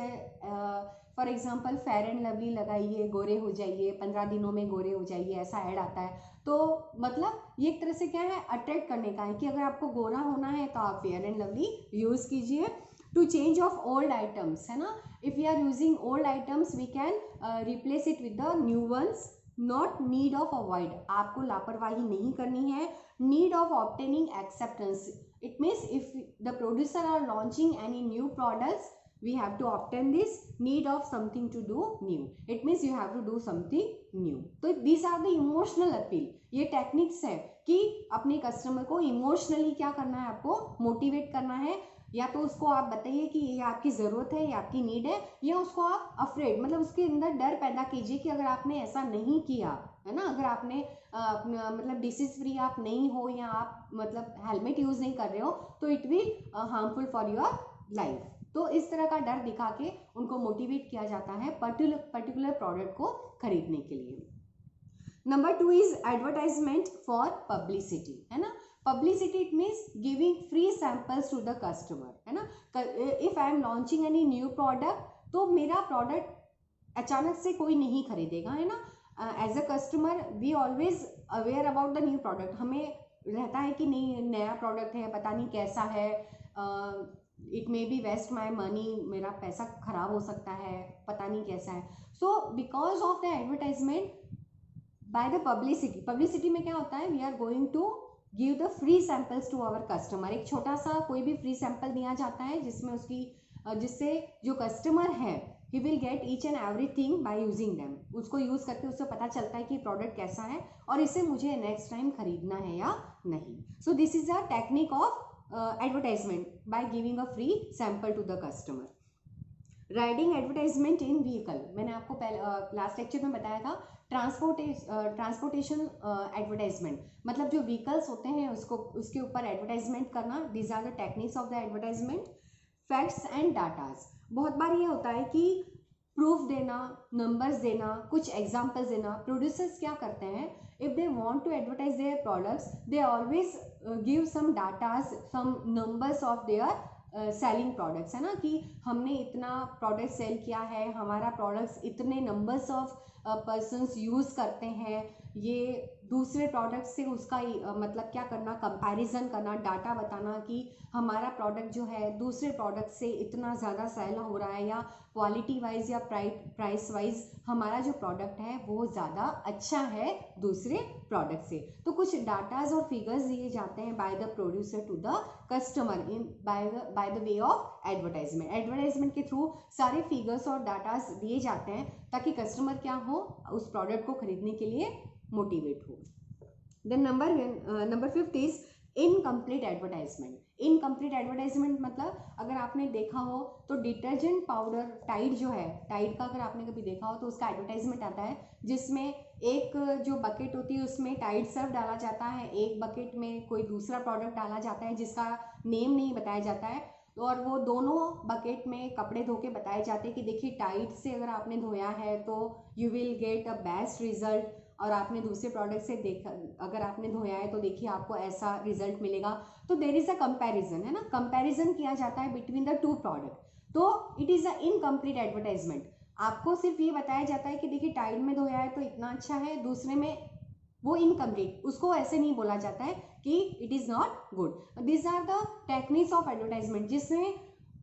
for example fair and lovely लगाइए, गोरे हो जाइए, 15 दिनों में गोरे हो जाइए, ऐसा ऐड आता है। तो मतलब ये एक तरह से क्या है, अट्रैक्ट करने का है कि अगर आपको गोरा होना है तो आप फेयर एंड लवली यूज़ कीजिए। To change of old items, है ना, if you are using old items we can replace it with the new ones. Not need of avoid, आपको लापरवाही नहीं करनी है। Need of obtaining acceptance, it means if the producer are launching any new products we have to obtain this need of something to do new, it means you have to do something new। तो these are the emotional appeal, ये techniques है कि अपने customer को emotionally क्या करना है, आपको मोटिवेट करना है। या तो उसको आप बताइए कि ये आपकी ज़रूरत है, ये आपकी नीड है, या उसको आप अफ्रेड मतलब उसके अंदर डर पैदा कीजिए कि अगर आपने ऐसा नहीं किया, है ना, अगर आपने मतलब डिसीज फ्री आप नहीं हो या आप मतलब हेलमेट यूज़ नहीं कर रहे हो तो it will harmful for your life. तो इस तरह का डर दिखा के उनको मोटिवेट किया जाता है पर्टिकुलर प्रोडक्ट को खरीदने के लिए। Number 2 is advertisement for publicity, है ना। Publicity it means giving free samples to the customer, है ना। If I am launching any new product तो मेरा प्रोडक्ट अचानक से कोई नहीं खरीदेगा, है ना। As a customer we always aware about the new product, हमें रहता है कि नहीं नया प्रोडक्ट है, पता नहीं कैसा है, it may be waste my money, मेरा पैसा खराब हो सकता है, पता नहीं कैसा है। So because of the advertisement by the publicity, publicity में क्या होता है, we are going to give the free samples to our customer. एक छोटा सा कोई भी फ्री सैंपल दिया जाता है जिसमें उसकी जिससे जो कस्टमर है he will get each and everything by using them, उसको यूज़ करके उससे पता चलता है कि प्रोडक्ट कैसा है और इसे मुझे नेक्स्ट टाइम खरीदना है या नहीं। So this is a technique of advertisement by giving a free sample to the customer. Riding advertisement in vehicle, मैंने आपको पहले लास्ट लेक्चर में बताया था। ट्रांसपोर्टेशन एडवर्टाइजमेंट मतलब जो व्हीकल्स होते हैं उसको उसके ऊपर एडवर्टाइजमेंट करना। These are the techniques of the advertisement. Facts and datas, बहुत बार ये होता है कि प्रूफ देना, नंबर्स देना, कुछ एग्जाम्पल्स देना। प्रोड्यूसर्स क्या करते हैं, if they want to advertise their products they always give some datas, some numbers of their selling products, है ना, कि हमने इतना प्रोडक्ट सेल किया है, हमारा प्रोडक्ट्स इतने नंबर्स ऑफ पर्सन्स यूज़ करते हैं, ये दूसरे प्रोडक्ट से उसका मतलब क्या करना, कंपैरिजन करना, डाटा बताना कि हमारा प्रोडक्ट जो है दूसरे प्रोडक्ट से इतना ज़्यादा सेल हो रहा है, या क्वालिटी वाइज या प्राइस वाइज हमारा जो प्रोडक्ट है वो ज़्यादा अच्छा है दूसरे प्रोडक्ट से। तो कुछ डाटाज और फिगर्स दिए जाते हैं by the producer to the customer in by the way of advertisement. Advertisement के थ्रू सारे फिगर्स और डाटाज दिए जाते हैं ताकि कस्टमर क्या हो, उस प्रोडक्ट को खरीदने के लिए मोटिवेट हो। Then number 5 is incomplete advertisement. Incomplete advertisement मतलब अगर आपने देखा हो तो डिटर्जेंट पाउडर टाइड जो है, टाइड का अगर आपने कभी देखा हो तो उसका एडवर्टाइजमेंट आता है जिसमें एक जो बकेट होती है उसमें टाइड सर्फ डाला जाता है, एक बकेट में कोई दूसरा प्रोडक्ट डाला जाता है जिसका नेम नहीं बताया जाता है, और वो दोनों बकेट में कपड़े धो के बताए जाते हैं कि देखिए टाइड से अगर आपने धोया है तो you will get a best result, और आपने दूसरे प्रोडक्ट से देखा अगर आपने धोया है तो देखिए आपको ऐसा रिजल्ट मिलेगा। तो देयर इज अ कंपैरिजन, है ना, कंपैरिजन किया जाता है बिटवीन द टू प्रोडक्ट। तो it is a incomplete advertisement. आपको सिर्फ ये बताया जाता है कि देखिए टाइड में धोया है तो इतना अच्छा है, दूसरे में वो इनकम्प्लीट, उसको ऐसे नहीं बोला जाता है कि it is not good. This are the techniques of advertisement जिसमें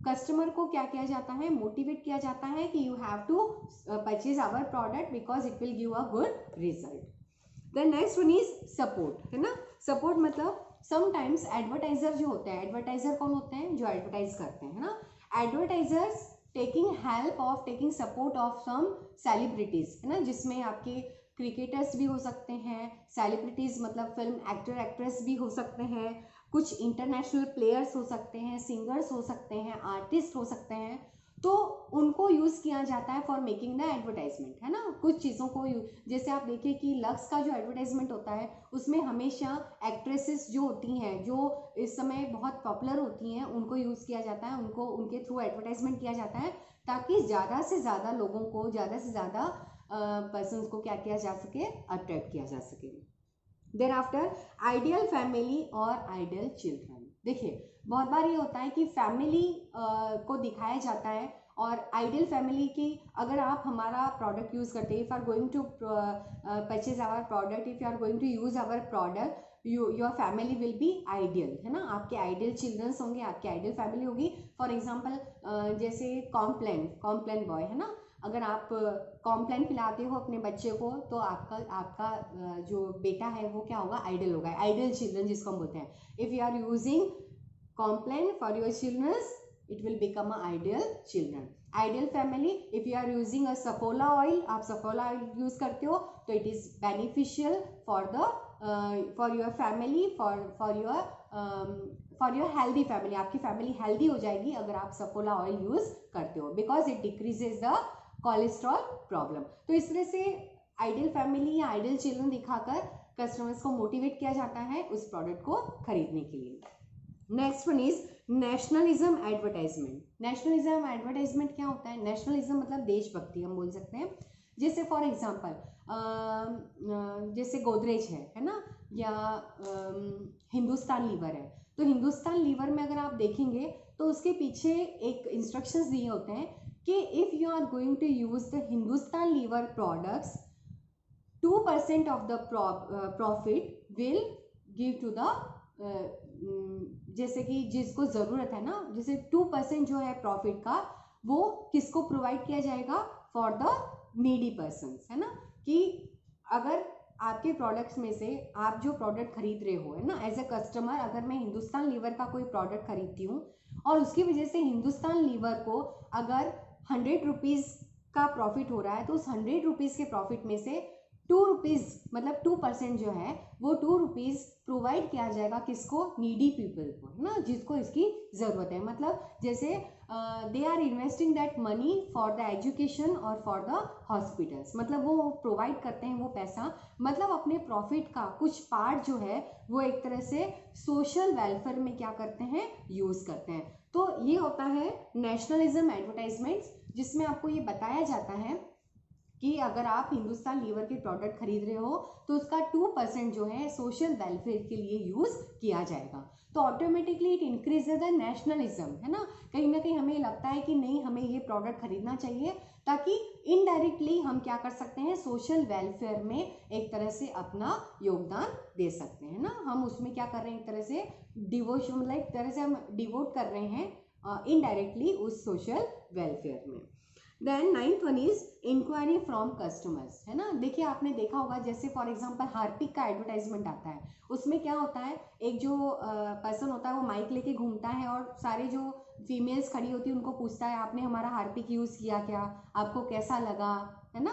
कस्टमर को क्या किया जाता है, मोटिवेट किया जाता है कि you have to purchase our product because it will give a good result. The next one is support, है ना। सपोर्ट मतलब समटाइम्स एडवर्टाइजर जो होते हैं, एडवर्टाइजर कौन होते हैं, जो एडवर्टाइज करते हैं, है ना। Advertisers taking help of taking support of some celebrities, है ना, जिसमें आपके क्रिकेटर्स भी हो सकते हैं, सेलिब्रिटीज मतलब फिल्म एक्टर एक्ट्रेस भी हो सकते हैं, कुछ इंटरनेशनल प्लेयर्स हो सकते हैं, सिंगर्स हो सकते हैं, आर्टिस्ट हो सकते हैं, तो उनको यूज़ किया जाता है फॉर मेकिंग द एडवर्टाइजमेंट, है ना। कुछ चीज़ों को जैसे आप देखिए कि लक्स का जो एडवर्टाइजमेंट होता है उसमें हमेशा एक्ट्रेसेस जो होती हैं, जो इस समय बहुत पॉपुलर होती हैं, उनको यूज़ किया जाता है, उनको उनके थ्रू एडवर्टाइजमेंट किया जाता है ताकि ज़्यादा से ज़्यादा लोगों को, ज़्यादा से ज़्यादा पर्सनस को क्या किया जा सके, अट्रैक्ट किया जा सके। देन आफ्टर आइडियल फैमिली और आइडियल चिल्ड्रन। देखिए बहुत बार ये होता है कि फैमिली को दिखाया जाता है, और आइडियल फैमिली की अगर आप हमारा प्रोडक्ट यूज़ करते हैं, if are going to purchase our product, if you are going to use our product, your family will be ideal, है ना। आपके आइडियल चिल्ड्रंस होंगे, आपकी आइडियल फैमिली होगी। फॉर एग्जाम्पल जैसे कॉम्प्लेन बॉय, है ना, अगर आप कॉम्प्लेन पिलाते हो अपने बच्चे को तो आपका जो बेटा है वो क्या होगा, आइडियल होगा, आइडियल चिल्ड्रन जिसको हम बोलते हैं। If you are using Complan for your childrens it will become a ideal children. Ideal family, if you are using a Saffola oil, आप सफोला ऑयल यूज करते हो तो it is beneficial for the for your family, for your healthy family, आपकी family healthy हो जाएगी अगर आप Saffola oil use करते हो, because it decreases the cholesterol problem. तो इस तरह से आइडियल फैमिली या आइडियल चिल्ड्रन दिखाकर कस्टमर्स को मोटिवेट किया जाता है उस प्रोडक्ट को खरीदने के लिए। Next one is nationalism advertisement. Nationalism advertisement क्या होता है, नेशनलिज्म मतलब देशभक्ति हम बोल सकते हैं। जैसे फॉर एग्जांपल जैसे गोदरेज है ना, या हिंदुस्तान लीवर है, तो हिंदुस्तान लीवर में अगर आप देखेंगे तो उसके पीछे एक इंस्ट्रक्शंस दिए होते हैं कि if you are going to use the Hindustan Lever products 2% of the profit will give to the जैसे कि जिसको ज़रूरत है ना, जैसे 2% जो है प्रॉफिट का वो किसको प्रोवाइड किया जाएगा, फॉर द नीडी पर्सन्स, है ना। कि अगर आपके प्रोडक्ट्स में से आप जो प्रोडक्ट खरीद रहे हो, है ना, एज अ कस्टमर, अगर मैं हिंदुस्तान लीवर का कोई प्रोडक्ट खरीदती हूँ और उसकी वजह से हिंदुस्तान लीवर को अगर 100 रुपीज़ का प्रॉफिट हो रहा है तो उस 100 रुपीज़ के प्रॉफिट में से 2 रुपीज़ मतलब 2% जो है वो 2 रुपीज़ प्रोवाइड किया जाएगा किसको, नीडी पीपल को, है ना, जिसको इसकी ज़रूरत है। मतलब जैसे they are investing that money for the education और फॉर द हॉस्पिटल्स, मतलब वो प्रोवाइड करते हैं वो पैसा, मतलब अपने प्रॉफिट का कुछ पार्ट जो है वो एक तरह से सोशल वेलफेयर में क्या करते हैं, यूज़ करते हैं। तो ये होता है नेशनलिज्म एडवर्टाइजमेंट्स, जिसमें आपको ये बताया जाता है कि अगर आप हिंदुस्तान लीवर के प्रोडक्ट खरीद रहे हो तो उसका 2% जो है सोशल वेलफेयर के लिए यूज़ किया जाएगा। तो automatically it increases the nationalism, है ना। कहीं ना कहीं हमें लगता है कि नहीं, हमें ये प्रोडक्ट खरीदना चाहिए ताकि इनडायरेक्टली हम क्या कर सकते हैं, सोशल वेलफेयर में एक तरह से अपना योगदान दे सकते हैं ना। हम उसमें क्या कर रहे हैं, एक तरह से डिवोशन, मतलब एक तरह से हम डिवोट कर रहे हैं इनडायरेक्टली उस सोशल वेलफेयर में। Then 9th one is inquiry from customers, है ना। देखिए आपने देखा होगा, जैसे फॉर एग्जांपल हार्पिक का एडवर्टाइजमेंट आता है, उसमें क्या होता है, एक जो पर्सन होता है वो माइक लेके घूमता है और सारे जो फीमेल्स खड़ी होती है उनको पूछता है आपने हमारा हार्पिक यूज़ किया क्या, आपको कैसा लगा, है ना,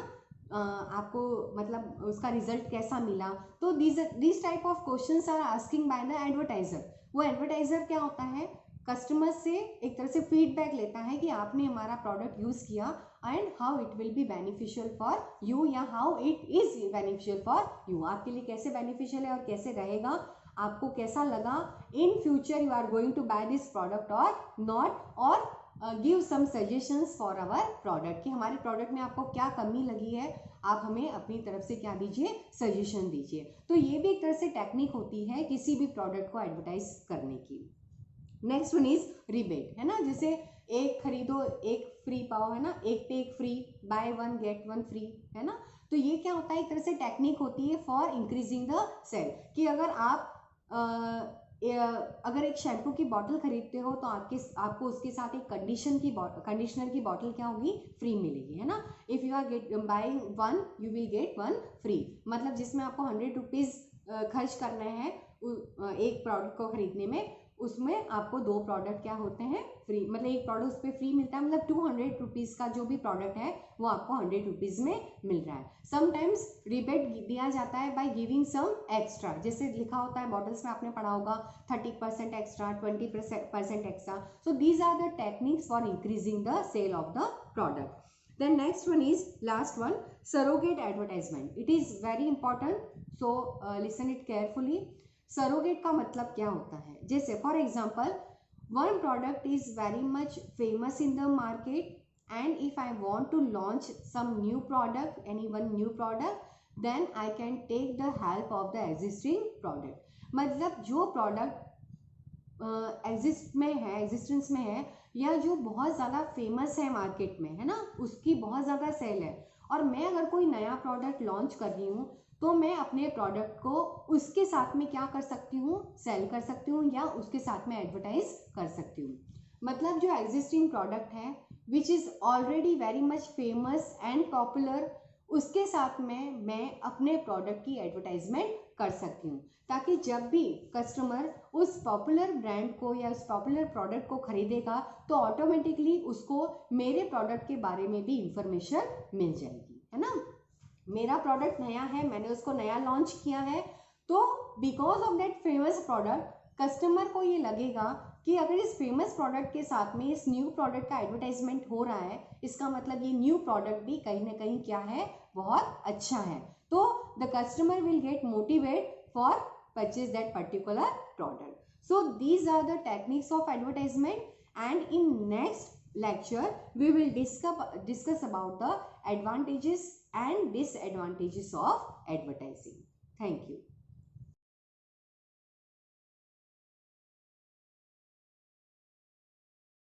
आपको मतलब उसका रिजल्ट कैसा मिला। तो this type of questions are asking by the advertiser. वो एडवर्टाइजर क्या होता है, कस्टमर से एक तरह से फीडबैक लेता है कि आपने हमारा प्रोडक्ट यूज़ किया and how it will be beneficial for you, या how it is beneficial for you, आपके लिए कैसे बेनिफिशियल है और कैसे रहेगा, आपको कैसा लगा, in future you are going to buy this product और नॉट, और give some suggestions for our product, कि हमारे प्रोडक्ट में आपको क्या कमी लगी है, आप हमें अपनी तरफ से क्या दीजिए, सजेशन दीजिए। तो ये भी एक तरह से टेक्निक होती है किसी भी प्रोडक्ट को एडवर्टाइज करने की। नेक्स्ट वन इज रिबेट, है ना, जैसे एक खरीदो एक फ्री पाओ, है ना, एक पे एक free, by one get one free, है ना। तो ये क्या होता है, एक तरह से टेक्निक होती है फॉर इंक्रीजिंग द सेल, कि अगर आप अगर एक शैम्पू की बॉटल खरीदते हो तो आपको उसके साथ एक कंडीशनर की बॉटल क्या होगी, फ्री मिलेगी, है ना। If you are buying one you will get one free, मतलब जिसमें आपको 100 रुपीज़ खर्च करना है एक प्रोडक्ट को खरीदने में, उसमें आपको 2 प्रोडक्ट क्या होते हैं, फ्री, मतलब एक प्रोडक्ट उस पर फ्री मिलता है, मतलब 200 रुपीज़ का जो भी प्रोडक्ट है वो आपको 100 रुपीज़ में मिल रहा है। समटाइम्स रिबेट दिया जाता है बाय गिविंग सम एक्स्ट्रा, जैसे लिखा होता है बॉटल्स में, आपने पढ़ा होगा 30% extra, 20% extra. So these are the techniques for increasing the sale of the product. Then next one is last one, surrogate advertisement. It is very important, so listen it carefully. Surrogate का मतलब क्या होता है, जैसे for example one product is very much famous in the market and if I want to launch some new product, any one new product, then I can take the help of the existing product. मतलब जो product existence में है या जो बहुत ज़्यादा famous है market में, है ना, उसकी बहुत ज़्यादा सेल है, और मैं अगर कोई नया प्रोडक्ट लॉन्च कर रही हूँ तो मैं अपने प्रोडक्ट को उसके साथ में क्या कर सकती हूँ, सेल कर सकती हूँ या उसके साथ में एडवर्टाइज कर सकती हूँ। मतलब जो एग्जिस्टिंग प्रोडक्ट है which is already very much famous and popular, उसके साथ में मैं अपने प्रोडक्ट की एडवर्टाइजमेंट कर सकती हूँ, ताकि जब भी कस्टमर उस पॉपुलर ब्रांड को या उस पॉपुलर प्रोडक्ट को खरीदेगा तो ऑटोमेटिकली उसको मेरे प्रोडक्ट के बारे में भी इंफॉर्मेशन मिल जाएगी, है ना। मेरा प्रोडक्ट नया है, मैंने उसको नया लॉन्च किया है, तो because of that famous product customer को ये लगेगा कि अगर इस फेमस प्रोडक्ट के साथ में इस न्यू प्रोडक्ट का एडवर्टाइजमेंट हो रहा है, इसका मतलब ये न्यू प्रोडक्ट भी कहीं ना कहीं क्या है, बहुत अच्छा है। तो the customer will get motivate for purchase that particular product. So these are the techniques of advertisement and in next lecture we will discuss about the advantages and disadvantages of advertising. Thank you.